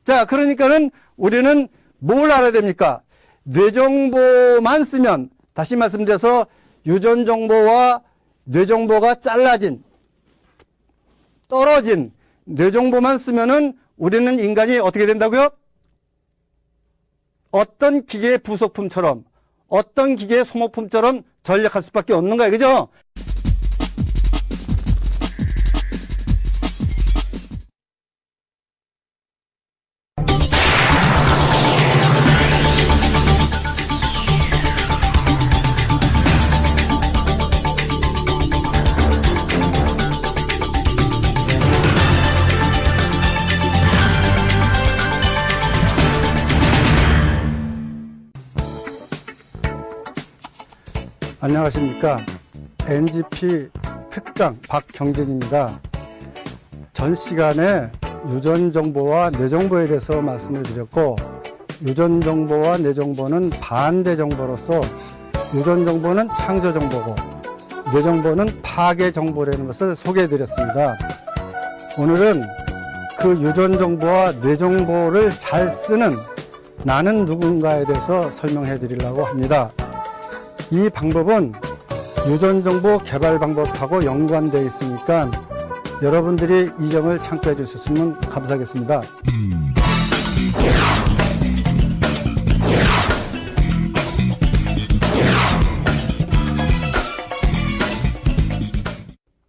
자, 그러니까는 우리는 뭘 알아야 됩니까? 뇌정보만 쓰면, 다시 말씀드려서 유전정보와 뇌정보가 잘라진, 떨어진 뇌정보만 쓰면은 우리는 인간이 어떻게 된다고요? 어떤 기계의 부속품처럼, 어떤 기계의 소모품처럼 전락할 수밖에 없는 거예요. 그죠? 안녕하십니까. NGP 특강 박경진입니다. 전 시간에 유전정보와 뇌정보에 대해서 말씀을 드렸고, 유전정보와 뇌정보는 반대정보로서 유전정보는 창조정보고 뇌정보는 파괴정보라는 것을 소개해 드렸습니다. 오늘은 그 유전정보와 뇌정보를 잘 쓰는 나는 누군가에 대해서 설명해 드리려고 합니다. 이 방법은 유전정보 개발 방법하고 연관되어 있으니까 여러분들이 이 점을 참고해 주셨으면 감사하겠습니다.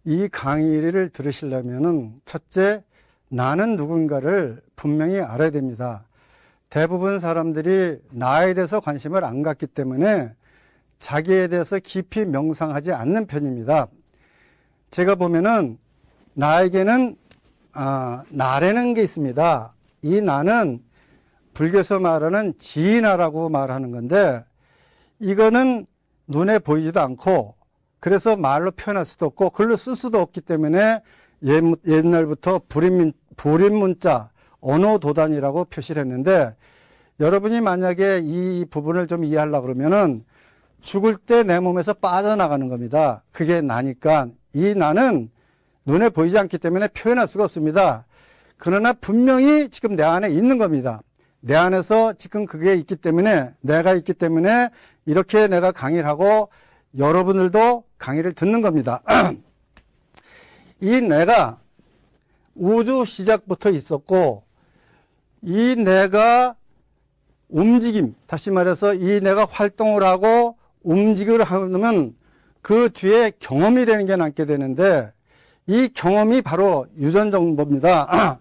이 강의를 들으시려면 첫째, 나는 누군가를 분명히 알아야 됩니다. 대부분 사람들이 나에 대해서 관심을 안 갖기 때문에 자기에 대해서 깊이 명상하지 않는 편입니다. 제가 보면은 나에게는 나라는 게 있습니다. 이 나는 불교에서 말하는 지나라고 말하는 건데, 이거는 눈에 보이지도 않고 그래서 말로 표현할 수도 없고 글로 쓸 수도 없기 때문에 옛날부터 불임문자 언어도단이라고 표시를 했는데, 여러분이 만약에 이 부분을 좀 이해하려고 그러면은 죽을 때 내 몸에서 빠져나가는 겁니다. 그게 나니까 이 나는 눈에 보이지 않기 때문에 표현할 수가 없습니다. 그러나 분명히 지금 내 안에 있는 겁니다. 내 안에서 지금 그게 있기 때문에, 내가 있기 때문에 이렇게 내가 강의를 하고 여러분들도 강의를 듣는 겁니다. 이 내가 우주 시작부터 있었고, 이 내가 움직임, 다시 말해서 이 내가 활동을 하고 움직임을 하면 그 뒤에 경험이라는 게 남게 되는데, 이 경험이 바로 유전정보입니다.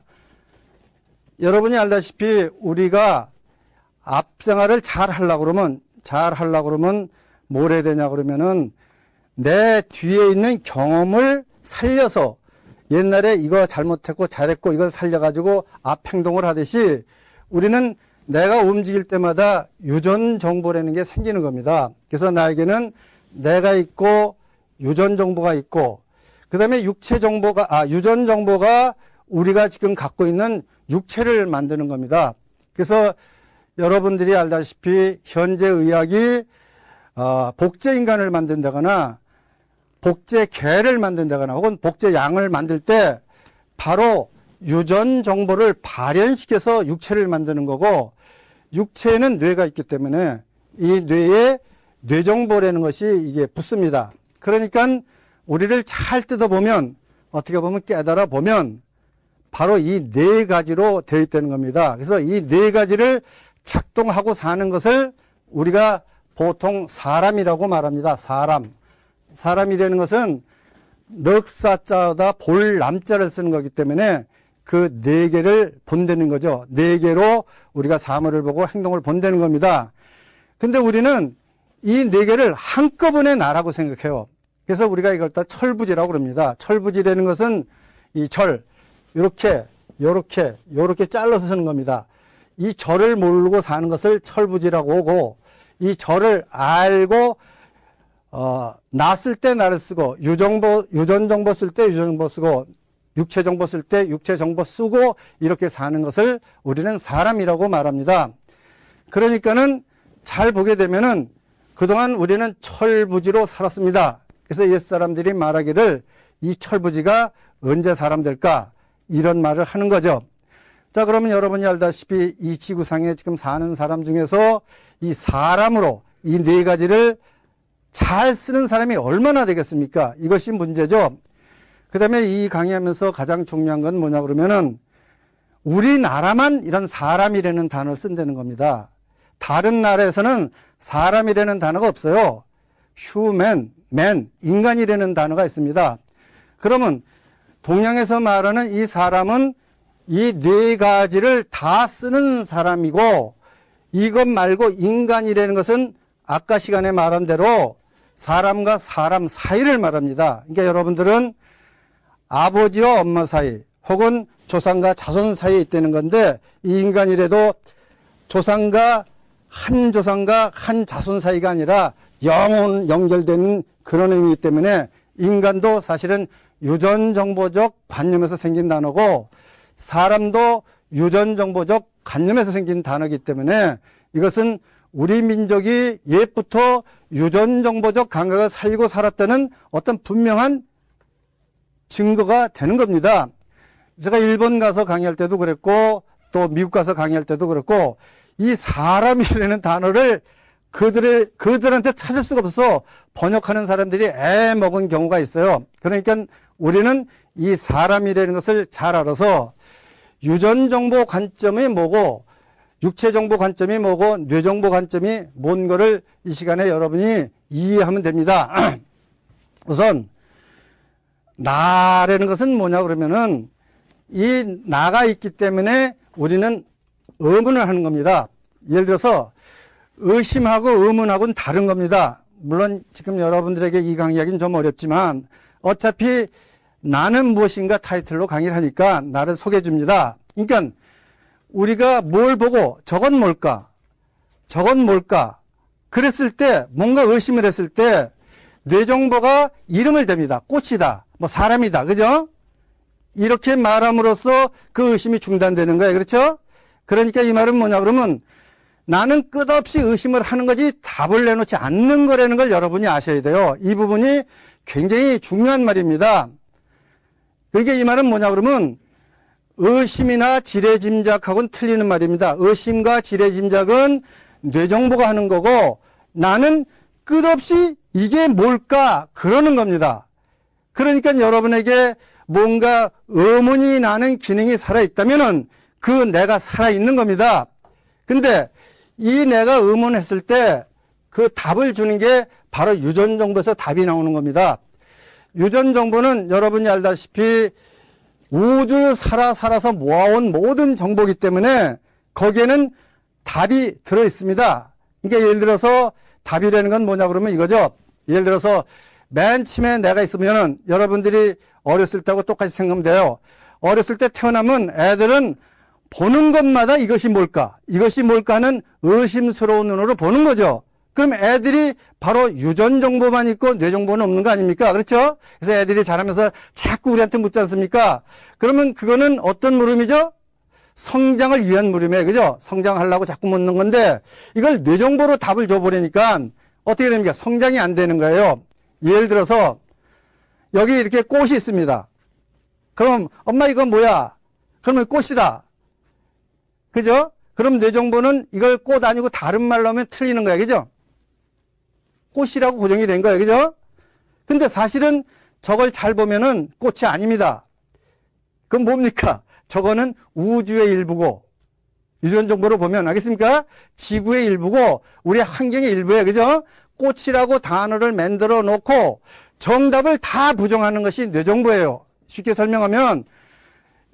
여러분이 알다시피 우리가 앞생활을 잘 하려고 그러면 뭘 해야 되냐 그러면은 내 뒤에 있는 경험을 살려서, 옛날에 이거 잘못했고 잘했고 이걸 살려가지고 앞 행동을 하듯이 우리는 내가 움직일 때마다 유전정보라는 게 생기는 겁니다. 그래서 나에게는 내가 있고 유전정보가 있고, 그 다음에 유전정보가 우리가 지금 갖고 있는 육체를 만드는 겁니다. 그래서 여러분들이 알다시피 현재 의학이 복제인간을 만든다거나 복제개를 만든다거나 혹은 복제양을 만들 때 바로 유전정보를 발현시켜서 육체를 만드는 거고, 육체에는 뇌가 있기 때문에 이 뇌에 뇌정보라는 것이 이게 붙습니다. 그러니까 우리를 잘 뜯어보면, 어떻게 보면 깨달아 보면 바로 이 네 가지로 되어 있다는 겁니다. 그래서 이 네 가지를 작동하고 사는 것을 우리가 보통 사람이라고 말합니다. 사람이라는 것은 넉사자다 볼 남자를 쓰는 거기 때문에 그 네 개를 본다는 거죠. 네 개로 우리가 사물을 보고 행동을 본다는 겁니다. 근데 우리는 이 네 개를 한꺼번에 나라고 생각해요. 그래서 우리가 이걸 다 철부지라고 그럽니다. 철부지라는 것은 이 절, 요렇게 잘라서 쓰는 겁니다. 이 절을 모르고 사는 것을 철부지라고 하고, 이 절을 알고 나 쓸 때 나를 쓰고, 유전정보 쓸 때 유전정보 쓰고, 육체정보 쓸 때 육체정보 쓰고, 이렇게 사는 것을 우리는 사람이라고 말합니다. 그러니까는 잘 보게 되면은 그동안 우리는 철부지로 살았습니다. 그래서 옛사람들이 말하기를 이 철부지가 언제 사람 될까, 이런 말을 하는 거죠. 자, 그러면 여러분이 알다시피 이 지구상에 지금 사는 사람 중에서 이 사람으로 이 네 가지를 잘 쓰는 사람이 얼마나 되겠습니까? 이것이 문제죠. 그 다음에 이 강의하면서 가장 중요한 건 뭐냐 그러면은 우리나라만 이런 사람이라는 단어를 쓴다는 겁니다. 다른 나라에서는 사람이라는 단어가 없어요. human, man, 인간이라는 단어가 있습니다. 그러면 동양에서 말하는 이 사람은 이 네 가지를 다 쓰는 사람이고 이것 말고 인간이라는 것은 아까 시간에 말한 대로 사람과 사람 사이를 말합니다. 그러니까 여러분들은 아버지와 엄마 사이 혹은 조상과 자손 사이에 있다는 건데 이 인간이라도 조상과 한 자손 사이가 아니라 영혼 연결되는 그런 의미이기 때문에 인간도 사실은 유전정보적 관념에서 생긴 단어고 사람도 유전정보적 관념에서 생긴 단어이기 때문에 이것은 우리 민족이 옛부터 유전정보적 감각을 살고 살았다는 어떤 분명한 증거가 되는 겁니다. 제가 일본 가서 강의할 때도 그랬고 또 미국 가서 강의할 때도 그랬고 이 사람이라는 단어를 그들한테 찾을 수가 없어서 번역하는 사람들이 애먹은 경우가 있어요. 그러니까 우리는 이 사람이라는 것을 잘 알아서 유전정보 관점이 뭐고 육체정보 관점이 뭐고 뇌정보 관점이 뭔 거를 이 시간에 여러분이 이해하면 됩니다. 우선 나라는 것은 뭐냐 그러면은 이 나가 있기 때문에 우리는 의문을 하는 겁니다. 예를 들어서 의심하고 의문하고는 다른 겁니다. 물론 지금 여러분들에게 이 강의하기는 좀 어렵지만 어차피 나는 무엇인가 타이틀로 강의를 하니까 나를 소개해 줍니다. 그러니까 우리가 뭘 보고 저건 뭘까? 저건 뭘까? 그랬을 때 뭔가 의심을 했을 때 뇌정보가 이름을 댑니다. 꽃이다. 뭐 사람이다. 그죠? 이렇게 말함으로써 그 의심이 중단되는 거예요. 그렇죠? 그러니까 이 말은 뭐냐 그러면 나는 끝없이 의심을 하는 거지 답을 내놓지 않는 거라는 걸 여러분이 아셔야 돼요. 이 부분이 굉장히 중요한 말입니다. 그러니까 이 말은 뭐냐 그러면 의심이나 지레짐작하고는 틀리는 말입니다. 의심과 지레짐작은 뇌정보가 하는 거고 나는 끝없이 이게 뭘까 그러는 겁니다. 그러니까 여러분에게 뭔가 의문이 나는 기능이 살아있다면은 그 내가 살아있는 겁니다. 근데 이 내가 의문했을 때 그 답을 주는 게 바로 유전정보에서 답이 나오는 겁니다. 유전정보는 여러분이 알다시피 우주를 살아서 모아온 모든 정보이기 때문에 거기에는 답이 들어있습니다. 그러니까 예를 들어서 답이라는 건 뭐냐 그러면 이거죠. 예를 들어서 맨 처음에 내가 있으면은 여러분들이 어렸을 때하고 똑같이 생각하면 돼요. 어렸을 때 태어나면 애들은 보는 것마다 이것이 뭘까? 이것이 뭘까 하는 의심스러운 눈으로 보는 거죠. 그럼 애들이 바로 유전정보만 있고 뇌정보는 없는 거 아닙니까? 그렇죠? 그래서 애들이 자라면서 자꾸 우리한테 묻지 않습니까? 그러면 그거는 어떤 물음이죠? 성장을 위한 물음이에요. 그죠? 성장하려고 자꾸 묻는 건데 이걸 뇌정보로 답을 줘버리니까 어떻게 됩니까? 성장이 안 되는 거예요. 예를 들어서 여기 이렇게 꽃이 있습니다. 그럼 엄마 이건 뭐야? 그러면 꽃이다. 그죠? 그럼 뇌정보는 이걸 꽃 아니고 다른 말로 하면 틀리는 거야. 그죠? 꽃이라고 고정이 된 거예요. 그죠? 근데 사실은 저걸 잘 보면은 꽃이 아닙니다. 그럼 뭡니까? 저거는 우주의 일부고, 유전정보로 보면 알겠습니까? 지구의 일부고, 우리 환경의 일부예요. 그죠? 꽃이라고 단어를 만들어 놓고 정답을 다 부정하는 것이 뇌정보예요. 쉽게 설명하면,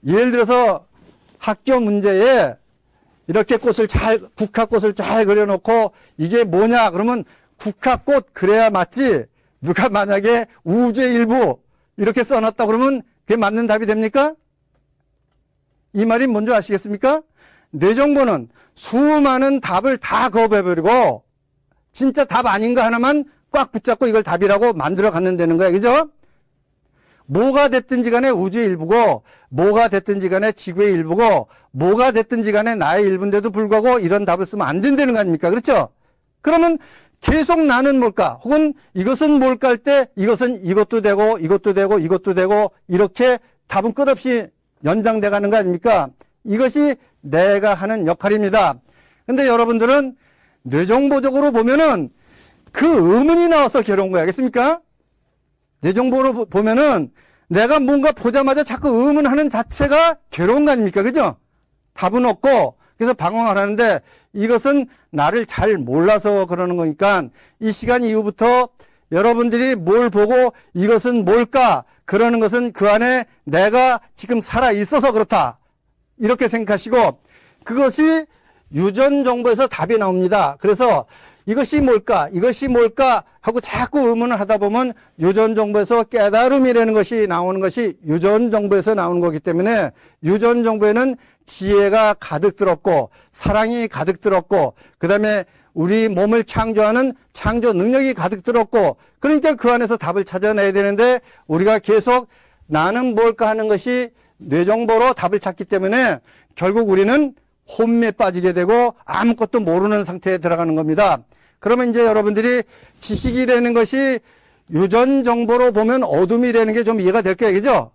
예를 들어서 학교 문제에 이렇게 국화꽃을 잘 그려놓고 이게 뭐냐? 그러면 국화꽃 그래야 맞지. 누가 만약에 우주의 일부 이렇게 써놨다 그러면 그게 맞는 답이 됩니까? 이 말이 뭔지 아시겠습니까? 뇌정보는 수많은 답을 다 거부해버리고 진짜 답 아닌 거 하나만 꽉 붙잡고 이걸 답이라고 만들어 갖는다는 거야. 그죠? 뭐가 됐든지 간에 우주의 일부고 뭐가 됐든지 간에 지구의 일부고 뭐가 됐든지 간에 나의 일부인데도 불구하고 이런 답을 쓰면 안 된다는 거 아닙니까? 그렇죠? 그러면 계속 나는 뭘까? 혹은 이것은 뭘까 할 때 이것은 이것도 되고 이것도 되고 이것도 되고 이렇게 답은 끝없이 연장돼 가는 거 아닙니까? 이것이 내가 하는 역할입니다. 근데 여러분들은 뇌정보적으로 보면은 그 의문이 나와서 괴로운 거야. 알겠습니까? 뇌정보로 보면은 내가 뭔가 보자마자 자꾸 의문하는 자체가 괴로운 거 아닙니까? 그죠? 답은 없고, 그래서 방황을 하는데 이것은 나를 잘 몰라서 그러는 거니까 이 시간 이후부터 여러분들이 뭘 보고 이것은 뭘까? 그러는 것은 그 안에 내가 지금 살아 있어서 그렇다. 이렇게 생각하시고 그것이 유전 정보에서 답이 나옵니다. 그래서 이것이 뭘까? 이것이 뭘까? 하고 자꾸 의문을 하다 보면 유전 정보에서 깨달음이라는 것이 나오는 것이 유전 정보에서 나오는 거기 때문에 유전 정보에는 지혜가 가득 들었고 사랑이 가득 들었고 그다음에 우리 몸을 창조하는 창조 능력이 가득 들었고 그러니까 그 안에서 답을 찾아내야 되는데 우리가 계속 나는 뭘까 하는 것이 뇌정보로 답을 찾기 때문에 결국 우리는 혼미에 빠지게 되고 아무것도 모르는 상태에 들어가는 겁니다. 그러면 이제 여러분들이 지식이라는 것이 유전 정보로 보면 어둠이라는 게 좀 이해가 될 거예요. 그죠?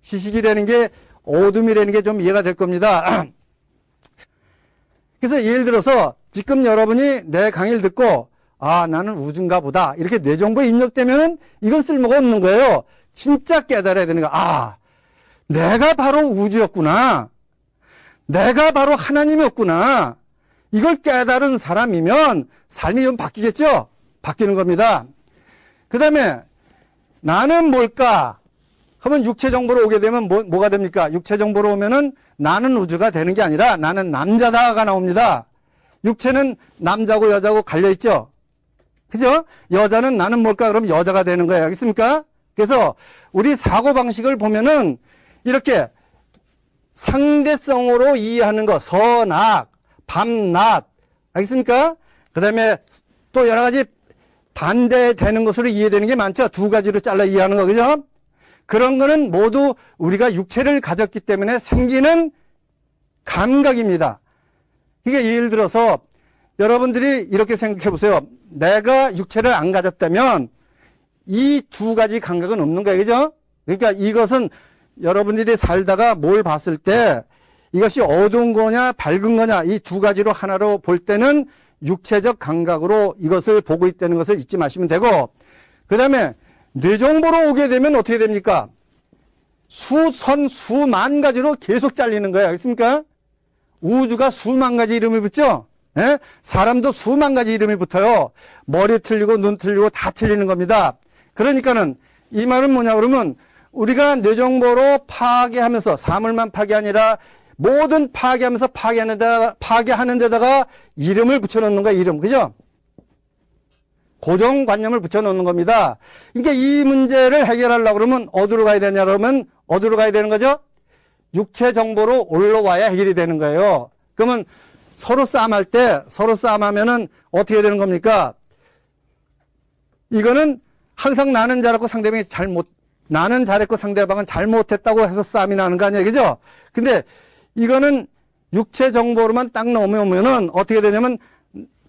지식이라는 게 어둠이라는 게 좀 이해가 될 겁니다. 그래서 예를 들어서 지금 여러분이 내 강의를 듣고 아 나는 우주인가 보다 이렇게 뇌정보에 입력되면은 이건 쓸모가 없는 거예요. 진짜 깨달아야 되는 거야. 아 내가 바로 우주였구나. 내가 바로 하나님이었구나. 이걸 깨달은 사람이면 삶이 좀 바뀌겠죠? 바뀌는 겁니다. 그 다음에 나는 뭘까? 하면 육체 정보로 오게 되면 뭐가 됩니까? 육체 정보로 오면은 나는 우주가 되는 게 아니라 나는 남자다가 나옵니다. 육체는 남자고 여자고 갈려있죠? 그죠? 여자는 나는 뭘까? 그럼 여자가 되는 거예요. 알겠습니까? 그래서 우리 사고방식을 보면은 이렇게 상대성으로 이해하는 거, 선악, 밤낮, 알겠습니까? 그 다음에 또 여러 가지 반대되는 것으로 이해되는 게 많죠? 두 가지로 잘라 이해하는 거, 그죠? 그런 거는 모두 우리가 육체를 가졌기 때문에 생기는 감각입니다. 이게 예를 들어서 여러분들이 이렇게 생각해 보세요. 내가 육체를 안 가졌다면 이 두 가지 감각은 없는 거예요, 그죠? 그러니까 이것은 여러분들이 살다가 뭘 봤을 때 이것이 어두운 거냐 밝은 거냐 이 두 가지로 하나로 볼 때는 육체적 감각으로 이것을 보고 있다는 것을 잊지 마시면 되고 그 다음에 뇌정보로 오게 되면 어떻게 됩니까? 수만 가지로 계속 잘리는 거예요. 알겠습니까? 우주가 수만 가지 이름이 붙죠? 예? 사람도 수만 가지 이름이 붙어요. 머리 틀리고 눈 틀리고 다 틀리는 겁니다. 그러니까는 이 말은 뭐냐 그러면 우리가 뇌정보로 파괴하면서 사물만 파괴 아니라 모든 파괴하면서 파괴하는 데다가 이름을 붙여놓는 거야, 이름. 그죠? 고정관념을 붙여놓는 겁니다. 그러니까 이 문제를 해결하려고 그러면 어디로 가야 되냐 그러면 어디로 가야 되는 거죠? 육체 정보로 올라와야 해결이 되는 거예요. 그러면 서로 싸움할 때, 서로 싸움하면은 어떻게 되는 겁니까? 이거는 항상 나는 잘했고 상대방이 나는 잘했고 상대방은 잘못했다고 해서 싸움이 나는 거 아니에요. 그죠? 근데 이거는 육체 정보로만 딱 넘어오면은 어떻게 되냐면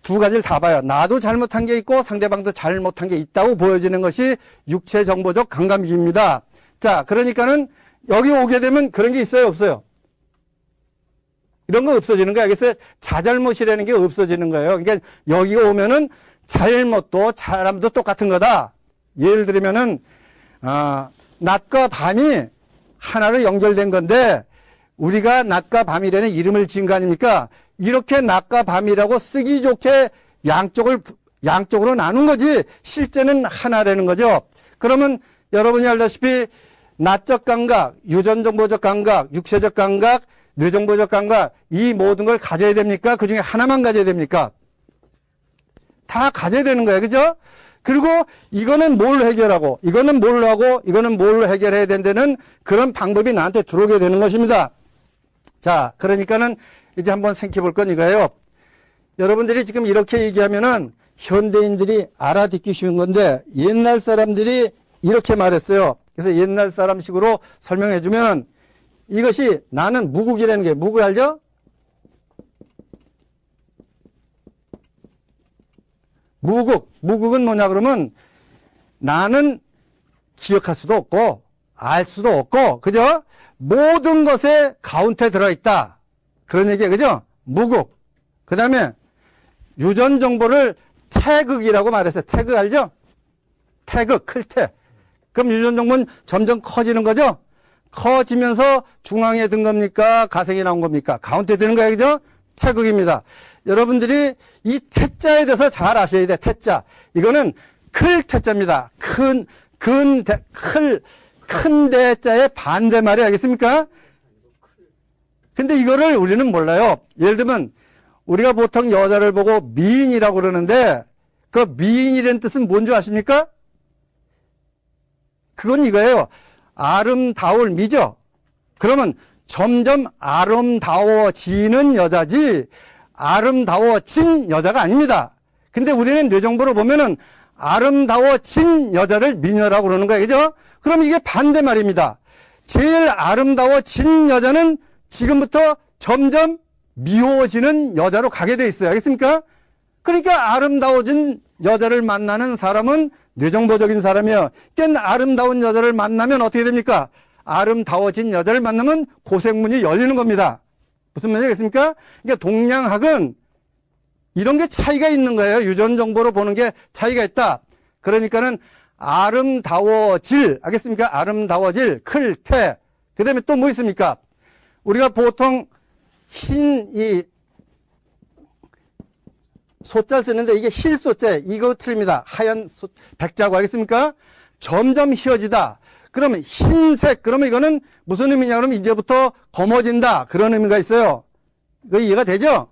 두 가지를 다 봐요. 나도 잘못한 게 있고 상대방도 잘못한 게 있다고 보여지는 것이 육체 정보적 감각입니다. 자, 그러니까는 여기 오게 되면 그런 게 있어요, 없어요? 이런 거 없어지는 거예요. 그래서 자잘못이라는 게 없어지는 거예요. 그러니까 여기 오면은 잘못도 사람도 똑같은 거다. 예를 들면은 낮과 밤이 하나로 연결된 건데 우리가 낮과 밤이라는 이름을 지은 거 아닙니까? 이렇게 낮과 밤이라고 쓰기 좋게 양쪽으로 나눈 거지 실제는 하나라는 거죠. 그러면 여러분이 알다시피 낮적 감각, 유전정보적 감각, 육체적 감각, 뇌정보적 감각 이 모든 걸 가져야 됩니까? 그 중에 하나만 가져야 됩니까? 다 가져야 되는 거예요. 그죠? 그리고 이거는 뭘 해결하고 이거는 뭘 하고 이거는 뭘 해결해야 된다는 그런 방법이 나한테 들어오게 되는 것입니다. 자, 그러니까는 이제 한번 생각해 볼 건 이거예요. 여러분들이 지금 이렇게 얘기하면은 현대인들이 알아듣기 쉬운 건데 옛날 사람들이 이렇게 말했어요. 그래서 옛날 사람식으로 설명해 주면은 이것이 나는 무국이라는 게 무국 알죠? 무국은 뭐냐 그러면 나는 기억할 수도 없고 알 수도 없고 그죠? 모든 것에 가운데 들어있다. 그런 얘기예요. 그죠? 무국. 그 다음에 유전 정보를 태극이라고 말했어요. 태극 알죠? 태극, 클태. 그럼 유전 정보는 점점 커지는 거죠? 커지면서 중앙에 든 겁니까? 가생이 나온 겁니까? 가운데 드는 거예요. 그죠? 태극입니다. 여러분들이 이 태자에 대해서 잘 아셔야 돼. 태자. 이거는 클 태자입니다. 큰 대자의 반대말이 알겠습니까? 근데 이거를 우리는 몰라요. 예를 들면 우리가 보통 여자를 보고 미인이라고 그러는데 그 미인이라는 뜻은 뭔지 아십니까? 그건 이거예요. 아름다울 미죠. 그러면 점점 아름다워지는 여자지 아름다워진 여자가 아닙니다. 근데 우리는 뇌정보로 보면은 아름다워진 여자를 미녀라고 그러는 거예요. 그죠? 그럼 이게 반대말입니다. 제일 아름다워진 여자는 지금부터 점점 미워지는 여자로 가게 돼 있어요. 알겠습니까? 그러니까 아름다워진 여자를 만나는 사람은 뇌정보적인 사람이에요. 그러니까 아름다운 여자를 만나면 어떻게 됩니까? 아름다워진 여자를 만나면 고생문이 열리는 겁니다. 무슨 말인지 알겠습니까? 그러니까 동양학은 이런 게 차이가 있는 거예요. 유전 정보로 보는 게 차이가 있다. 그러니까는 아름다워질, 알겠습니까? 아름다워질, 클태. 그 다음에 또 뭐 있습니까? 우리가 보통 이 소자 쓰는데 이게 힐소자, 이거 틀립니다. 하얀 백자고 알겠습니까? 점점 희어지다. 그러면 흰색, 그러면 이거는 무슨 의미냐? 그러면 이제부터 검어진다. 그런 의미가 있어요. 이거 이해가 되죠?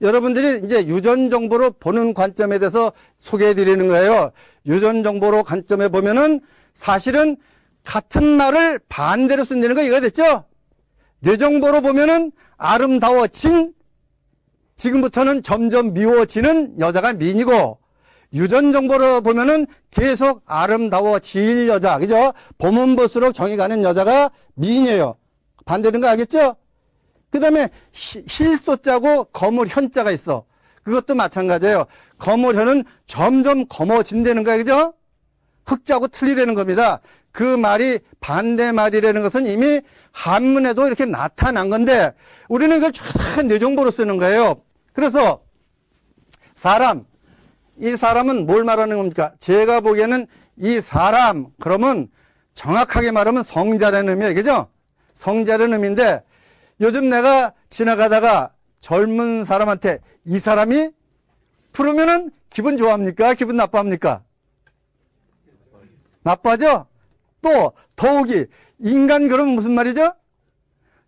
여러분들이 이제 유전 정보로 보는 관점에 대해서 소개해 드리는 거예요. 유전 정보로 관점에 보면은 사실은 같은 말을 반대로 쓴다는 거 이해가 됐죠? 뇌정보로 보면은 아름다워진, 지금부터는 점점 미워지는 여자가 미인이고, 유전 정보로 보면은 계속 아름다워질 여자, 그죠? 보면 볼수록 정이 가는 여자가 미인이에요. 반대는 거 알겠죠? 그 다음에 힐소자고 거물현자가 있어. 그것도 마찬가지예요. 거물현은 점점 검어진다는 거예요. 그죠? 흑자고 틀리다는 겁니다. 그 말이 반대말이라는 것은 이미 한문에도 이렇게 나타난 건데 우리는 이걸 쫙 뇌정보로 쓰는 거예요. 그래서 이 사람은 뭘 말하는 겁니까? 제가 보기에는 이 사람, 그러면 정확하게 말하면 성자라는 의미예요. 그죠? 성자라는 의미인데 요즘 내가 지나가다가 젊은 사람한테 이 사람이 부르면은 기분 좋아합니까? 기분 나빠합니까? 나빠죠? 또 더욱이 인간, 그러면 무슨 말이죠?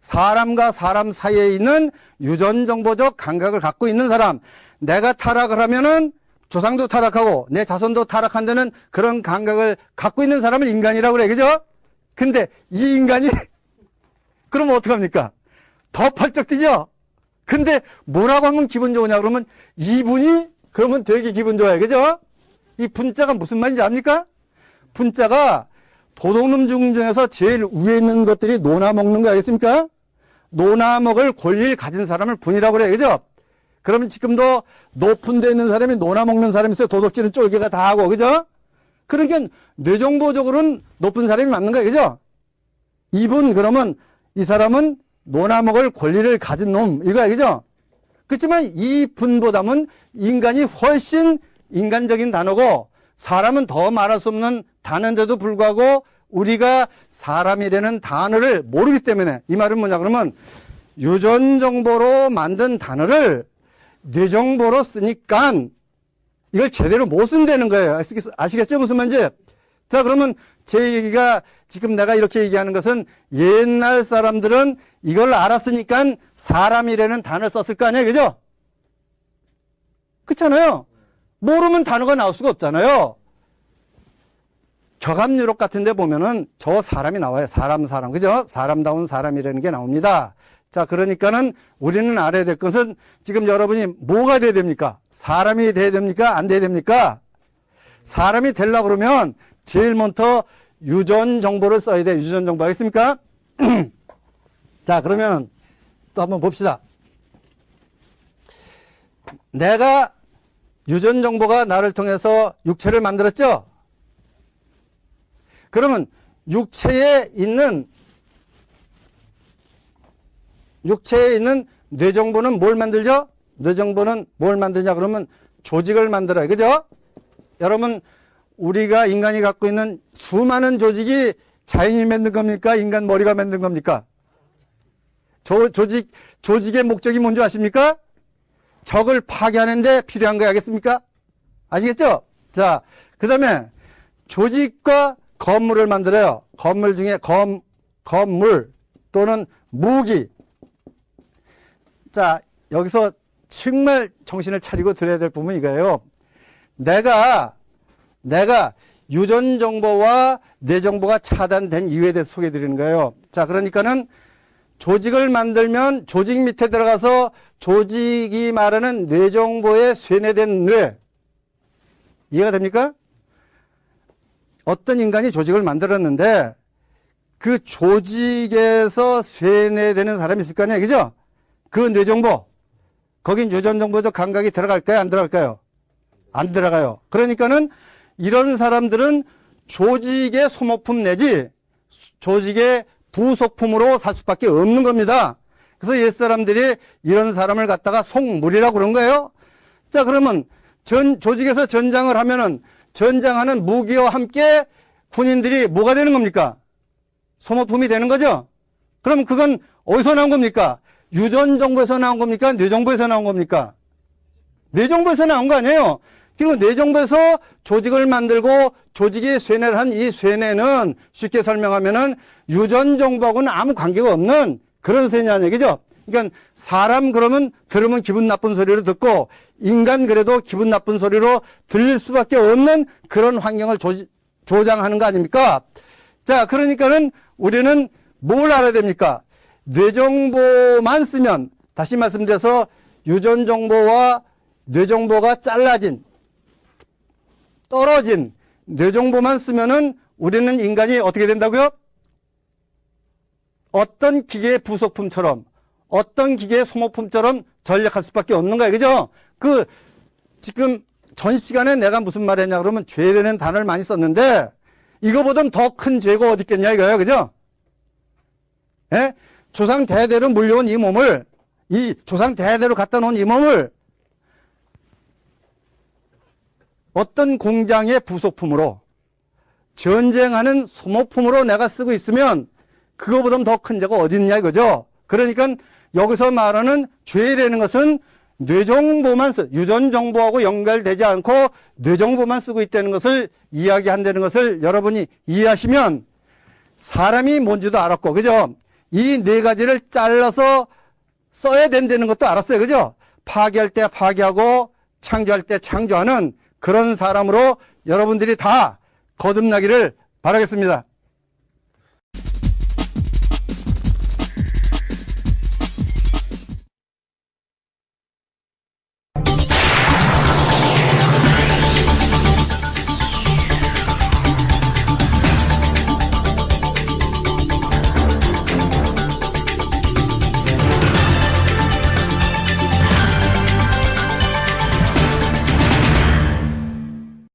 사람과 사람 사이에 있는 유전정보적 감각을 갖고 있는 사람. 내가 타락을 하면은 조상도 타락하고 내 자손도 타락한다는 그런 감각을 갖고 있는 사람을 인간이라고 그래. 그죠? 근데 이 인간이 그러면 어떡합니까? 더 펄쩍 뛰죠? 근데 뭐라고 하면 기분 좋으냐 그러면 이분이 그러면 되게 기분 좋아요. 그죠? 이 분자가 무슨 말인지 압니까? 분자가 도둑놈 중에서 제일 위에 있는 것들이 노나 먹는 거 알겠습니까? 노나 먹을 권리를 가진 사람을 분이라고 그래요. 그죠? 그러면 지금도 높은 데 있는 사람이 노나 먹는 사람이 있어요. 도둑질은 쫄개가 다 하고. 그죠? 그러니까 뇌정보적으로는 높은 사람이 맞는 거예요. 그죠? 이분, 그러면 이 사람은 노나 먹을 권리를 가진 놈, 이거야. 그죠? 그렇지만 이 분보다는 인간이 훨씬 인간적인 단어고 사람은 더 말할 수 없는 단어인데도 불구하고 우리가 사람이라는 단어를 모르기 때문에, 이 말은 뭐냐 그러면 유전정보로 만든 단어를 뇌정보로 쓰니까 이걸 제대로 못 쓴다는 거예요. 아시겠죠? 무슨 말인지? 자, 그러면 제 얘기가 지금 내가 이렇게 얘기하는 것은 옛날 사람들은 이걸 알았으니까 사람이라는 단어를 썼을 거 아니에요. 그죠? 그렇잖아요. 모르면 단어가 나올 수가 없잖아요. 격암유록 같은 데 보면은 저 사람이 나와요. 사람. 그죠? 사람다운 사람이라는 게 나옵니다. 자, 그러니까는 우리는 알아야 될 것은 지금 여러분이 뭐가 돼야 됩니까? 사람이 돼야 됩니까? 안 돼야 됩니까? 사람이 되려고 그러면 제일 먼저 유전 정보를 써야 돼. 유전 정보 알겠습니까? 자, 그러면 또 한번 봅시다. 내가 유전 정보가 나를 통해서 육체를 만들었죠? 그러면 육체에 있는 육체에 있는 뇌정보는 뭘 만들죠? 뇌정보는 뭘 만드냐 그러면 조직을 만들어요. 그죠? 여러분, 우리가 인간이 갖고 있는 수많은 조직이 자연이 만든 겁니까? 인간 머리가 만든 겁니까? 조직의 목적이 뭔지 아십니까? 적을 파괴하는데 필요한 거 알겠습니까? 아시겠죠? 자, 그 다음에 조직과 건물을 만들어요. 건물 중에 건물 또는 무기. 자, 여기서 정말 정신을 차리고 들어야 될 부분이 이거예요. 내가 유전 정보와 뇌 정보가 차단된 이유에 대해서 소개해 드리는 거예요. 자, 그러니까는 조직을 만들면 조직 밑에 들어가서 조직이 말하는 뇌 정보에 쇠뇌된 뇌. 이해가 됩니까? 어떤 인간이 조직을 만들었는데 그 조직에서 쇠뇌되는 사람이 있을 거 아니에요. 그죠? 그 뇌 정보. 거긴 유전 정보적 감각이 들어갈까요? 안 들어갈까요? 안 들어가요. 그러니까는 이런 사람들은 조직의 소모품 내지 조직의 부속품으로 살 수밖에 없는 겁니다. 그래서 옛사람들이 이런 사람을 갖다가 속물이라고 그런 거예요. 자, 그러면 조직에서 전장을 하면은 전장하는 무기와 함께 군인들이 뭐가 되는 겁니까? 소모품이 되는 거죠? 그럼 그건 어디서 나온 겁니까? 유전 정보에서 나온 겁니까? 뇌 정보에서 나온 겁니까? 뇌 정보에서 나온 거 아니에요? 그리고 뇌 정보에서 조직을 만들고 조직이 쇠뇌를 한 이 쇠뇌는 쉽게 설명하면은 유전 정보하고는 아무 관계가 없는 그런 쇠뇌 아니에요. 그죠? 그러니까 사람 그러면 들으면 기분 나쁜 소리로 듣고 인간 그래도 기분 나쁜 소리로 들릴 수밖에 없는 그런 환경을 조장하는 거 아닙니까? 자, 그러니까는 우리는 뭘 알아야 됩니까? 뇌 정보만 쓰면, 다시 말씀드려서 유전 정보와 뇌 정보가 떨어진 뇌 정보만 쓰면은 우리는 인간이 어떻게 된다고요? 어떤 기계의 부속품처럼, 어떤 기계의 소모품처럼 전략할 수밖에 없는 거예요. 그죠? 지금 전 시간에 내가 무슨 말 했냐 그러면 죄라는 단어를 많이 썼는데 이거보단 더 큰 죄가 어디 있겠냐 이거예요. 그죠? 예? 조상 대대로 물려온 이 몸을, 이 조상 대대로 갖다 놓은 이 몸을 어떤 공장의 부속품으로 전쟁하는 소모품으로 내가 쓰고 있으면 그거보다 더 큰 죄가 어디 있냐 이거죠. 그러니까 여기서 말하는 죄라는 것은 뇌정보만 유전 정보하고 연결되지 않고 뇌정보만 쓰고 있다는 것을 이야기한다는 것을 여러분이 이해하시면 사람이 뭔지도 알았고, 그죠? 이 네 가지를 잘라서 써야 된다는 것도 알았어요. 그죠? 파괴할 때 파괴하고 창조할 때 창조하는 그런 사람으로 여러분들이 다 거듭나기를 바라겠습니다.